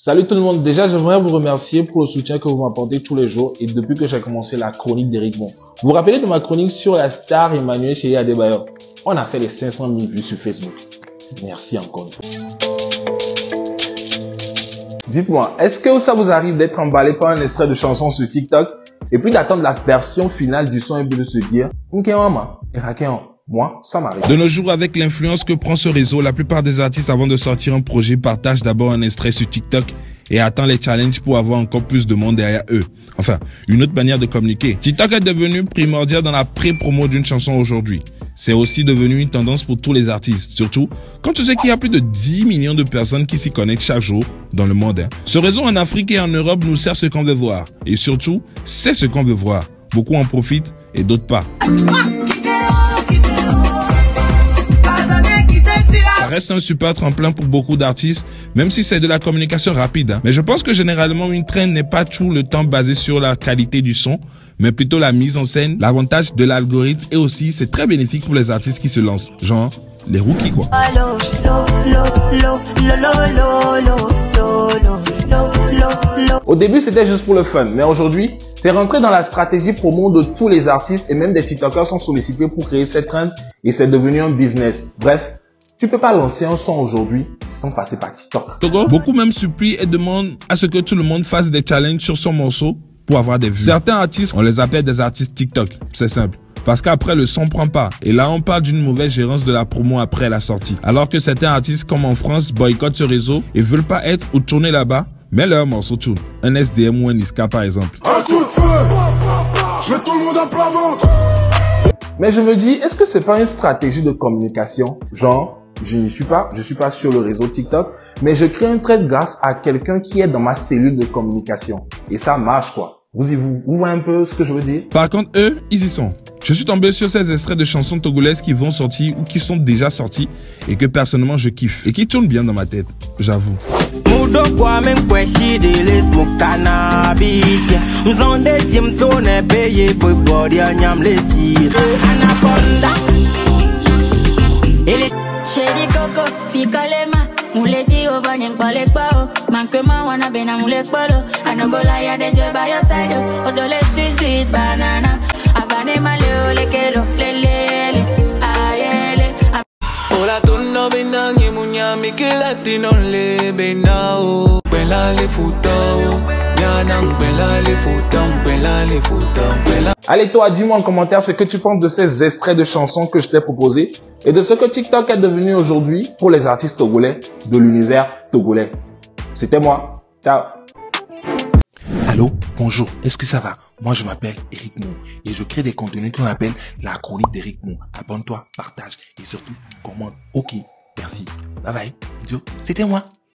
Salut tout le monde, déjà j'aimerais vous remercier pour le soutien que vous m'apportez tous les jours et depuis que j'ai commencé la chronique d'Eric Mon. Vous vous rappelez de ma chronique sur la star Emmanuel Chéri Adebayor? On a fait les 500 000 vues sur Facebook. Merci encore une fois. Dites-moi, est-ce que ça vous arrive d'être emballé par un extrait de chanson sur TikTok et puis d'attendre la version finale du son et puis de se dire moi, ça m'arrive. De nos jours, avec l'influence que prend ce réseau, la plupart des artistes, avant de sortir un projet, partagent d'abord un extrait sur TikTok et attendent les challenges pour avoir encore plus de monde derrière eux. Enfin, une autre manière de communiquer. TikTok est devenu primordial dans la pré-promo d'une chanson aujourd'hui. C'est aussi devenu une tendance pour tous les artistes, surtout quand tu sais qu'il y a plus de 10 millions de personnes qui s'y connectent chaque jour dans le monde. Ce réseau en Afrique et en Europe nous sert ce qu'on veut voir. Et surtout, c'est ce qu'on veut voir. Beaucoup en profitent et d'autres pas. Ça reste un super tremplin pour beaucoup d'artistes, même si c'est de la communication rapide. Mais je pense que généralement, une trend n'est pas tout le temps basée sur la qualité du son, mais plutôt la mise en scène, l'avantage de l'algorithme et aussi c'est très bénéfique pour les artistes qui se lancent. Genre, les rookies quoi. Au début, c'était juste pour le fun, mais aujourd'hui, c'est rentré dans la stratégie promo de tous les artistes et même des TikTokers sont sollicités pour créer cette trend et c'est devenu un business. Bref, tu peux pas lancer un son aujourd'hui sans passer par TikTok. Togo, beaucoup même supplient et demandent à ce que tout le monde fasse des challenges sur son morceau pour avoir des vues. Certains artistes, on les appelle des artistes TikTok. C'est simple. Parce qu'après, le son prend pas. Et là, on parle d'une mauvaise gérance de la promo après la sortie. Alors que certains artistes, comme en France, boycottent ce réseau et veulent pas être ou tourner là-bas, mais leur morceau tourne. Un SDM ou un Niska, par exemple. Un coup de feu, je mets tout le monde à plat ventre. Mais je me dis, est-ce que c'est pas une stratégie de communication? Genre, je suis pas sur le réseau TikTok, mais je crée un trait grâce à quelqu'un qui est dans ma cellule de communication. Et ça marche quoi. Vous voyez un peu ce que je veux dire? Par contre, eux, ils y sont. Je suis tombé sur ces extraits de chansons togolaises qui vont sortir ou qui sont déjà sortis et que personnellement je kiffe et qui tournent bien dans ma tête, j'avoue. Chéri Coco, Fikalema, Muleti over Neng Palekpao, Mankema wana bena Mulekpalo, Anogola ya danger by your side, Otole sweet banana, Avane Maleo Lekelo, Lele, Ayele. Ola tunno binangi munya mikilatino le benao, Bella le futao. Allez toi, dis-moi en commentaire ce que tu penses de ces extraits de chansons que je t'ai proposés et de ce que TikTok est devenu aujourd'hui pour les artistes togolais de l'univers togolais. C'était moi. Ciao. Allô, bonjour, est-ce que ça va? Moi je m'appelle Eric Mon et je crée des contenus qu'on appelle la chronique d'Eric Mon. Abonne-toi, partage et surtout commente. Ok, merci. Bye bye. C'était moi.